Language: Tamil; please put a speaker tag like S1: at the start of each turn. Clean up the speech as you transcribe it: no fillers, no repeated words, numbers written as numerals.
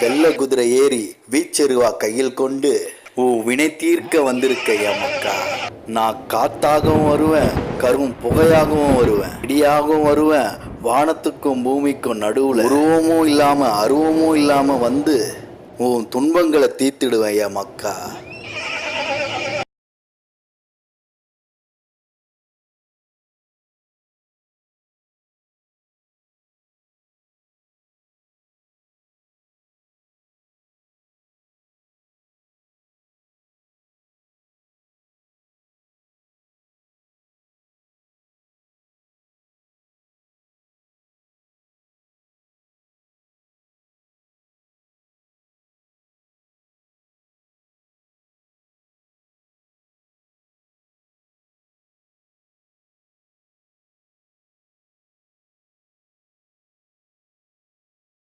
S1: வெள்ள குதிரை ஏறி வீச்செருவா கையில் கொண்டு வினை தீர்க்க வந்திருக்க என் மக்கா. நான் காத்தாகவும் வருவேன், கரும் புகையாகவும் வருவேன், இடியாகவும் வருவேன். வானத்துக்கும் பூமிக்கும் நடுவுல உருவமும் இல்லாம அருவமும் இல்லாம வந்து உன் துன்பங்களை தீர்த்திடுவேன் என் மக்கா.